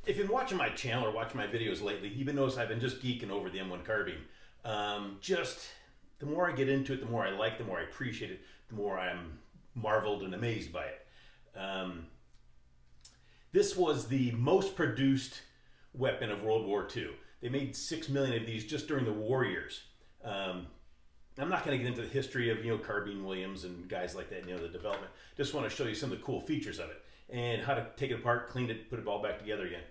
If you've been watching my channel or watching my videos lately, you've been noticing I've been just geeking over the M1 Carbine. Just the more I get into it, the more I like, the more I appreciate it, the more I'm marveled and amazed by it. This was the most produced weapon of World War II. They made 6 million of these just during the war years. I'm not going to get into the history of Carbine Williams and guys like that, the development. Just want to show you some of the cool features of it and how to take it apart, clean it, put it all back together again.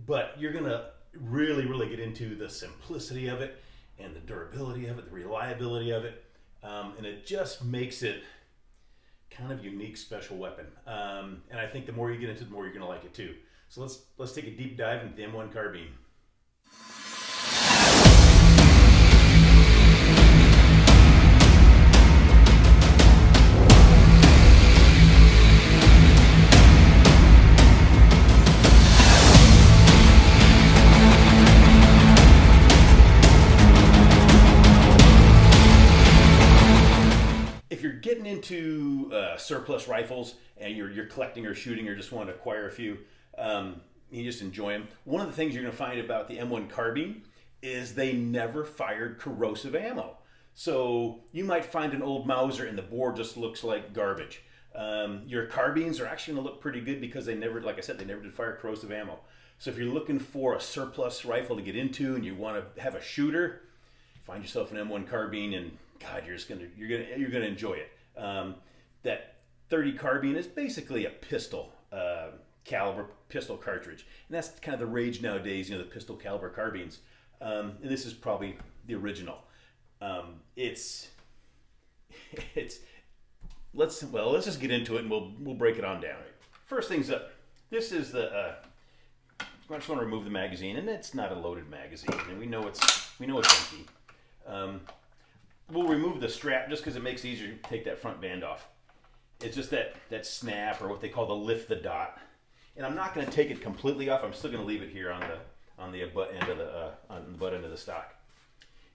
But you're going to really get into the simplicity of it and the durability of it, the reliability of it, and it just makes it kind of unique, special weapon. And I think the more you get into it, the more you're going to like it too. So let's take a deep dive into the M1 Carbine. If you're getting into surplus rifles and you're collecting or shooting or just want to acquire a few, you just enjoy them. One of the things you're going to find about the M1 Carbine is they never fired corrosive ammo. So you might find an old Mauser and the bore just looks like garbage. Your carbines are actually going to look pretty good because they never, like I said, they never did fire corrosive ammo. So if you're looking for a surplus rifle to get into and you want to have a shooter, find yourself an M1 Carbine and God, you're gonna enjoy it. That 30 carbine is basically a pistol caliber pistol cartridge, and that's kind of the rage nowadays. The pistol caliber carbines, and this is probably the original. Let's just get into it and we'll break it on down. First things up, this is the. I just want to remove the magazine, and it's not a loaded magazine, and we know it's empty. We'll remove the strap just because it makes it easier to take that front band off. It's just that snap, or what they call the lift the dot. And I'm not going to take it completely off. I'm still going to leave it here on the butt end of the stock.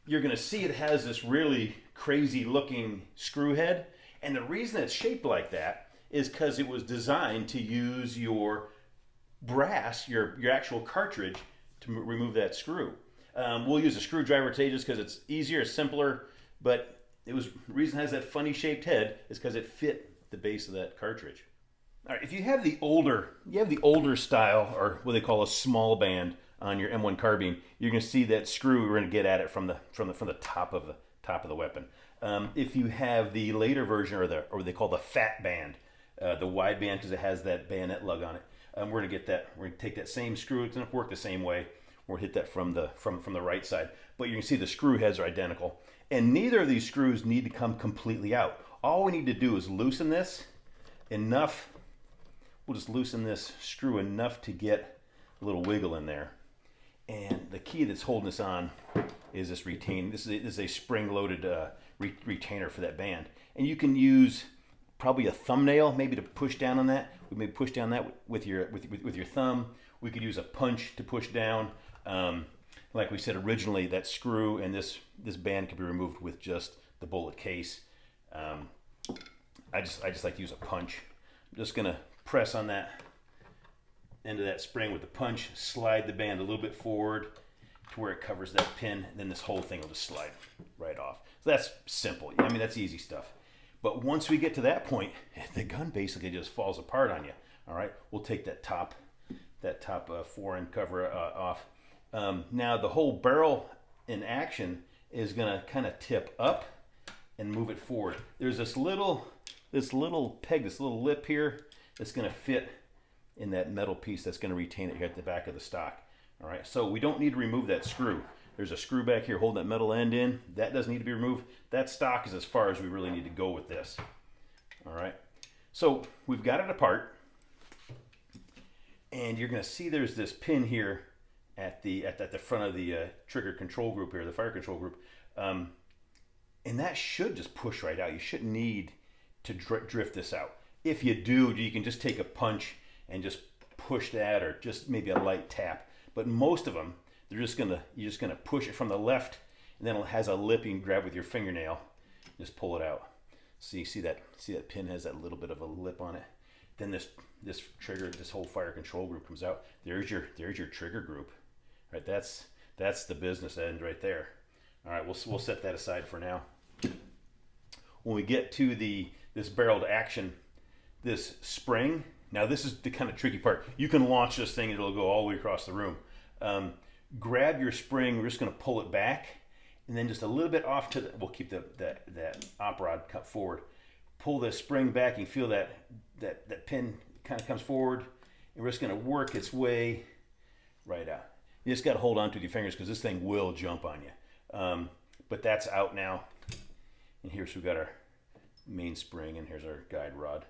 You're going to see it has this really crazy looking screw head, and the reason it's shaped like that is because it was designed to use your brass, your actual cartridge, to remove that screw. We'll use a screwdriver today just because it's easier, simpler. But the reason it has that funny shaped head is because it fit the base of that cartridge. All right, if you have the older style, or what they call a small band on your M1 Carbine, you're going to see that screw. We're going to get at it from the top of the weapon. If you have the later version, or what they call the fat band, the wide band because it has that bayonet lug on it, we're going to get that. We're going to take that same screw. It's going to work the same way. We'll hit that from the right side, but you can see the screw heads are identical. And neither of these screws need to come completely out. All we need to do is loosen this enough. We'll just loosen this screw enough to get a little wiggle in there. And the key that's holding this on is this retain. This is a spring-loaded retainer for that band. And you can use probably a thumbnail maybe to push down on that. We may push down that with your thumb. We could use a punch to push down. Like we said originally, that screw and this band can be removed with just the bullet case. I just like to use a punch. I'm just gonna press on that end of that spring with the punch, slide the band a little bit forward to where it covers that pin, and then this whole thing will just slide right off. So that's simple. I mean, that's easy stuff. But once we get to that point, the gun basically just falls apart on you. All right, we'll take that top fore-end cover off. Now the whole barrel in action is going to kind of tip up and move it forward. There's this little peg, this little lip here that's going to fit in that metal piece that's going to retain it here at the back of the stock. All right, so we don't need to remove that screw. There's a screw back here holding that metal end in. That doesn't need to be removed. That stock is as far as we really need to go with this. All right, so we've got it apart. And you're going to see there's this pin here at the front of the trigger control group here, the fire control group, and that should just push right out. You shouldn't need to drift this out. If you do, you can just take a punch and just push that, or just maybe a light tap. But most of them, you're just gonna push it from the left, and then it has a lip you can grab with your fingernail, just pull it out. So you see that pin has that little bit of a lip on it. then this trigger, this whole fire control group comes out. There's your trigger group, right? That's the business end right there. All right, we'll set that aside for now. When we get to this barreled action, this spring, now this is the kind of tricky part. You can launch this thing and it'll go all the way across the room. Grab your spring, we're just gonna pull it back, and then just a little bit off to we'll keep that op rod cut forward. Pull the spring back, you feel that pin kind of comes forward, and we're just gonna work its way right out. You just gotta hold on to your fingers because this thing will jump on you. But that's out now. And here's we've got our main spring, and here's our guide rod.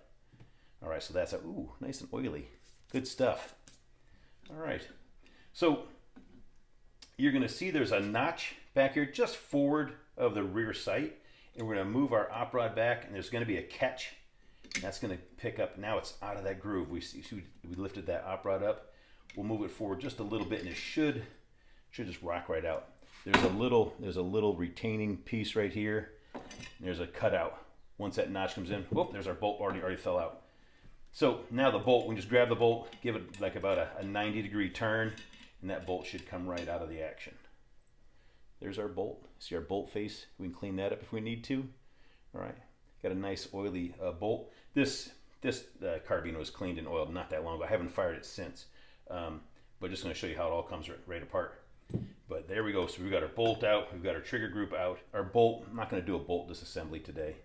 All right, so that's ooh, nice and oily. Good stuff. All right, so you're gonna see there's a notch back here just forward of the rear sight, and we're gonna move our op rod back, and there's gonna be a catch. That's gonna pick up, now it's out of that groove. We lifted that op rod up. We'll move it forward just a little bit, and it should just rock right out. There's a little retaining piece right here. There's a cutout. Once that notch comes in, whoop, there's our bolt already fell out. So now the bolt, we can just grab the bolt, give it like about a 90-degree turn, and that bolt should come right out of the action. There's our bolt. See our bolt face? We can clean that up if we need to. All right, got a nice oily bolt. This carbine was cleaned and oiled not that long ago. I haven't fired it since, but just going to show you how it all comes right apart. But there we go. So we've got our bolt out. We've got our trigger group out. Our bolt, I'm not going to do a bolt disassembly today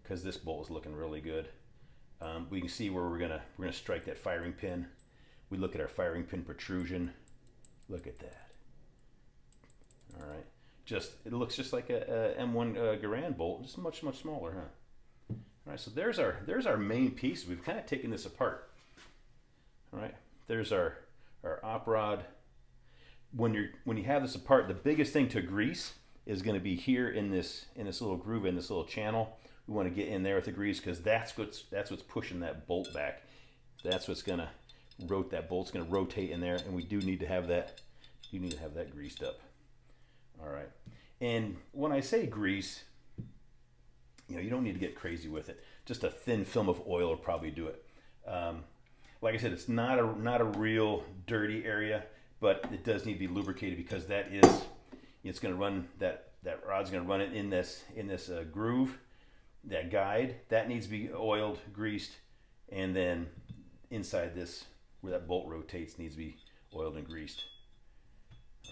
because this bolt is looking really good. We can see where we're gonna strike that firing pin. We look at our firing pin protrusion. Look at that. All right. It looks just like a M1 Carbine bolt, just much smaller, huh? All right. So there's our main piece. We've kind of taken this apart. All right. There's our op rod. When you have this apart, the biggest thing to grease is going to be here in this little groove, in this little channel. We want to get in there with the grease because that's what's pushing that bolt back. That's what's going to rotate. That bolt's going to rotate in there, and we do need to have that. You need to have that greased up. All right. And when I say grease, you don't need to get crazy with it. Just a thin film of oil will probably do it. Like I said, it's not a real dirty area, but it does need to be lubricated because it's going to run that rod's going to run it in this groove. That guide that needs to be oiled, greased, and then inside this where that bolt rotates needs to be oiled and greased.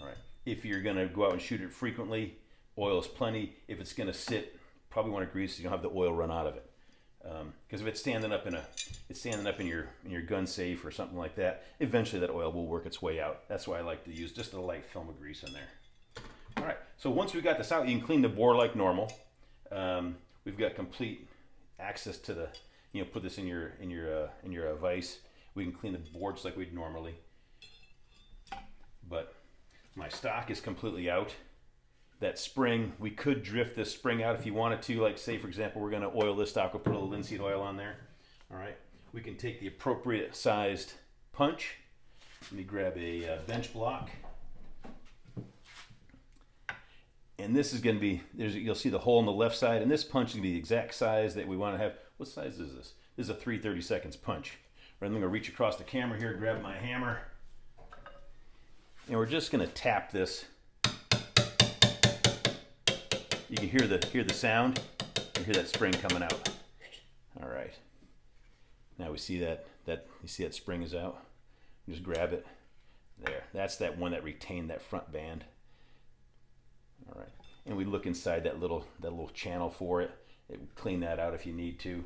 All right. If you're going to go out and shoot it frequently, oil is plenty. If it's going to sit, probably want to grease so you don't have the oil run out of it. Because if it's standing up in your gun safe or something like that, eventually that oil will work its way out. That's why I like to use just a light film of grease in there. All right. So once we got this out, you can clean the bore like normal. We've got complete access to the, put this in your vise. We can clean the bore just like we'd normally. But my stock is completely out. That spring, we could drift this spring out if you wanted to. Like say, for example, we're going to oil this stock. We'll put a little linseed oil on there. All right. We can take the appropriate sized punch. Let me grab a bench block. And this is going to be, you'll see the hole on the left side, and this punch is going to be the exact size that we want to have. What size is this? This is a 3/32 punch. Right, I'm going to reach across the camera here, grab my hammer, and we're just going to tap this. You can hear the sound. You hear that spring coming out. All right. Now we see that spring is out. Just grab it. There. That's that one that retained that front band. All right, and we look inside that little channel for it. Clean that out if you need to.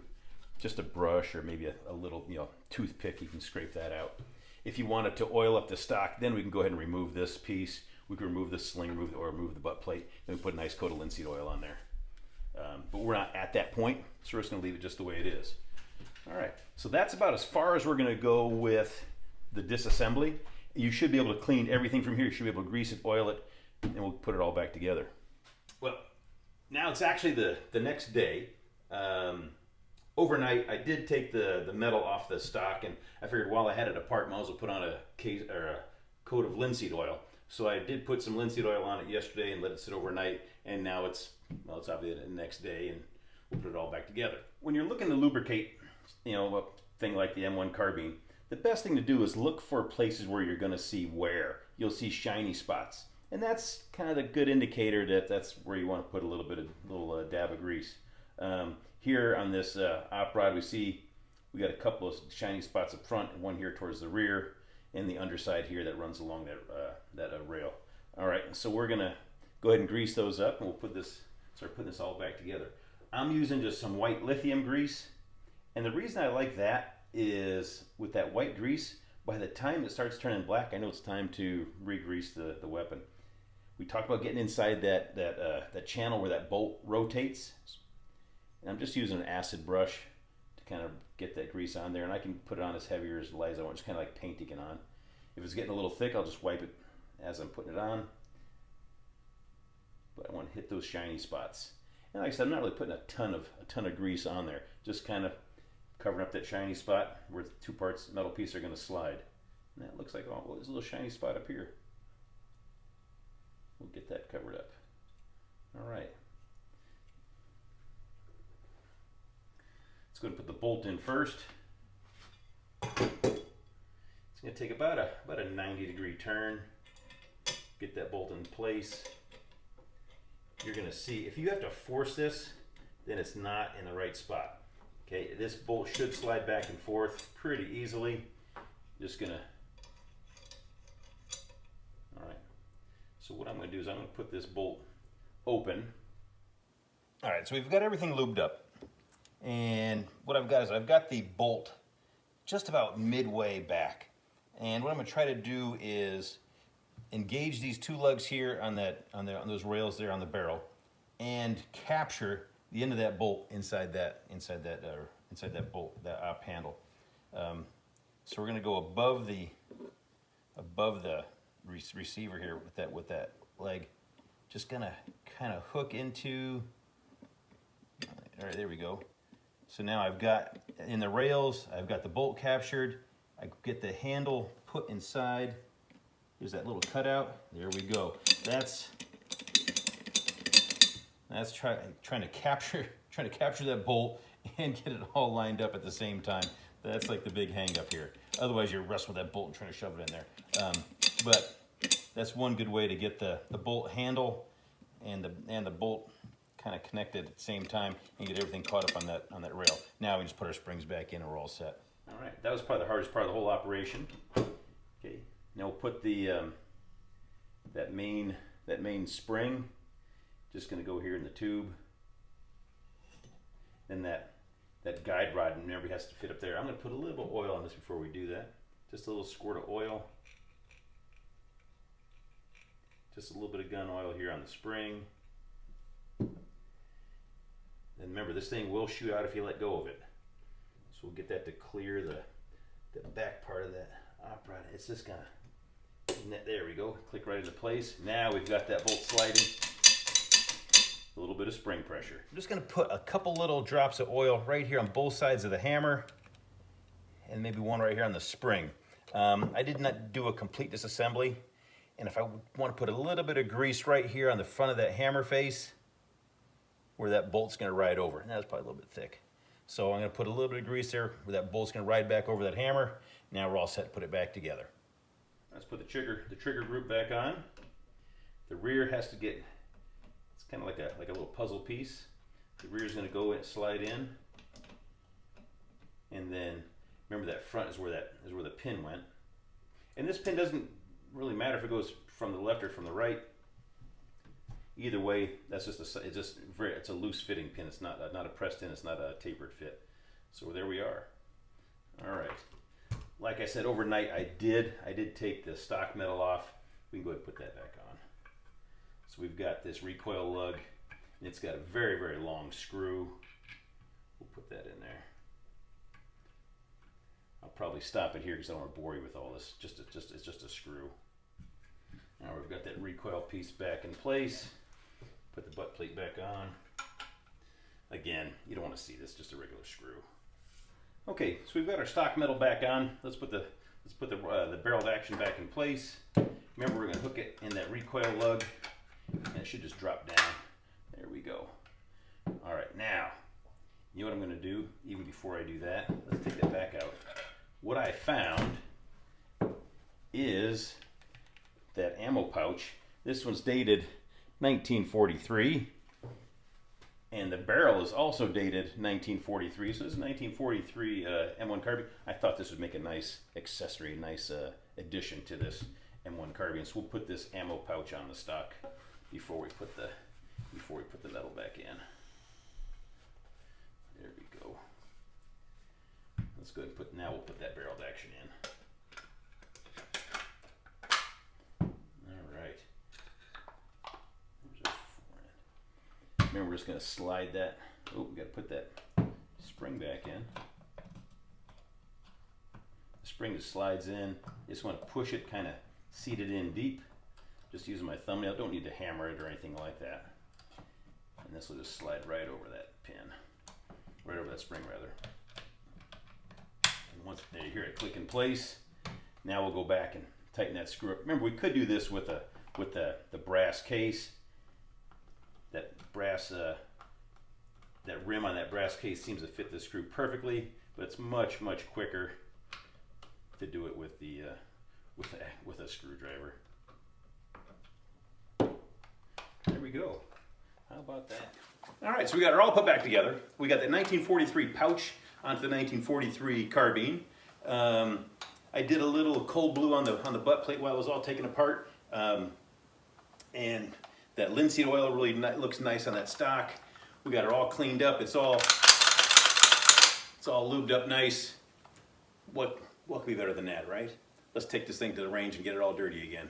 Just a brush or maybe a little toothpick, you can scrape that out. If you wanted to oil up the stock, then we can go ahead and remove this piece. We can remove the sling, remove the butt plate, and we put a nice coat of linseed oil on there. But we're not at that point, so we're just going to leave it just the way it is. All right, so that's about as far as we're going to go with the disassembly. You should be able to clean everything from here. You should be able to grease it, oil it, and we'll put it all back together. Well, now it's actually the next day. Overnight, I did take the metal off the stock, and I figured while I had it apart, I might as well put on a coat of linseed oil. So I did put some linseed oil on it yesterday and let it sit overnight, and now it's obviously the next day, and we'll put it all back together. When you're looking to lubricate, thing like the M1 Carbine, the best thing to do is look for places where you're going to see wear. You'll see shiny spots. And that's kind of a good indicator that that's where you want to put a little dab of grease. Here on this op rod, we got a couple of shiny spots up front, and one here towards the rear, and the underside here that runs along that rail. All right, so we're gonna go ahead and grease those up, and we'll start putting this all back together. I'm using just some white lithium grease, and the reason I like that is with that white grease, by the time it starts turning black, I know it's time to re-grease the weapon. We talked about getting inside that channel where that bolt rotates, and I'm just using an acid brush to kind of get that grease on there, and I can put it on as heavy or as light as I want, just kind of like painting it on. If it's getting a little thick, I'll just wipe it as I'm putting it on. But I want to hit those shiny spots. And like I said, I'm not really putting a ton of grease on there, just kind of covering up that shiny spot where the two parts metal piece are going to slide. And that looks like, oh, well, there's a little shiny spot up here. We'll get that covered up. All right. Let's go and put the bolt in first. It's going to take about a 90-degree turn. Get that bolt in place. You're going to see, if you have to force this, then it's not in the right spot. Okay, this bolt should slide back and forth pretty easily. Just going to, all right. So what I'm going to do is I'm going to put this bolt open. All right, so we've got everything lubed up. And what I've got is I've got the bolt just about midway back. And what I'm going to try to do is engage these two lugs here on those rails there on the barrel, and capture the end of that bolt inside that bolt, that op handle. So we're going to go above the receiver here with that leg. Just gonna kind of hook into. All right, there we go. So now I've got in the rails, I've got the bolt captured. I get the handle put inside. There's that little cutout. There we go. That's trying to capture that bolt and get it all lined up at the same time. That's like the big hang up here. Otherwise, you're wrestling with that bolt and trying to shove it in there. But that's one good way to get the bolt handle and the bolt kind of connected at the same time and get everything caught up on that rail. Now we just put our springs back in and we're all set. All right, that was probably the hardest part of the whole operation. Okay, now we'll put the that main spring. Just going to go here in the tube. Then that guide rod, remember, has to fit up there. I'm going to put a little bit of oil on this before we do that. Just a little squirt of oil. Just a little bit of gun oil here on the spring. And remember, this thing will shoot out if you let go of it. So we'll get that to clear the back part of that op rod. It's just gonna, there we go, click right into place. Now we've got that bolt sliding. A little bit of spring pressure. I'm just gonna put a couple little drops of oil right here on both sides of the hammer, and maybe one right here on the spring. I did not do a complete disassembly, and if I want to put a little bit of grease right here on the front of that hammer face, where that bolt's going to ride over. And that's probably a little bit thick. So I'm going to put a little bit of grease there where that bolt's going to ride back over that hammer. Now we're all set to put it back together. Let's put the trigger group back on. The rear has to get, it's kind of like a little puzzle piece. The rear is going to go and slide in. And then remember, that front is where the pin went. And this pin doesn't really matter if it goes from the left or from the right. Either way, that's just it's a loose fitting pin. It's not a pressed in. It's not a tapered fit. So there we are. All right. Like I said, overnight I did take the stock metal off. We can go ahead and put that back on. So we've got this recoil lug, and it's got a very, very long screw. We'll put that in there. I'll probably stop it here because I don't want to bore you with all this. It's just a screw. Now we've got that recoil piece back in place. Put the butt plate back on. Again, you don't want to see this, just a regular screw. Okay, so we've got our stock metal back on. Let's put the barrel of action back in place. Remember, we're going to hook it in that recoil lug, and it should just drop down. There we go. All right, now You know what I'm going to do? Even before I do that, let's take that back out. What I found is that ammo pouch. This one's dated 1943, and the barrel is also dated 1943. So this is 1943 M1 Carbine. I thought this would make a nice accessory, nice addition to this M1 Carbine. So we'll put this ammo pouch on the stock before we put the metal back in. There we go. Let's go ahead and now we'll put that barrel action in. All right. There's our forend. Remember, we're just going to slide that. Oh, we got to put that spring back in. The spring just slides in. You just want to push it, kind of seat it in deep. Just using my thumbnail. Don't need to hammer it or anything like that. And this will just slide right over that pin. Right over that spring, rather. And once there, you hear it click in place. Now we'll go back and tighten that screw up. Remember, we could do this with the brass case. That brass, that rim on that brass case seems to fit the screw perfectly, but it's much quicker to do it with the with a screwdriver. There we go. How about that? All right, so we got it all put back together. We got the 1943 pouch onto the 1943 carbine. I did a little cold blue on the butt plate while it was all taken apart, and that linseed oil really looks nice on that stock. We got it all cleaned up. It's all lubed up nice. What could be better than that, right? Let's take this thing to the range and get it all dirty again.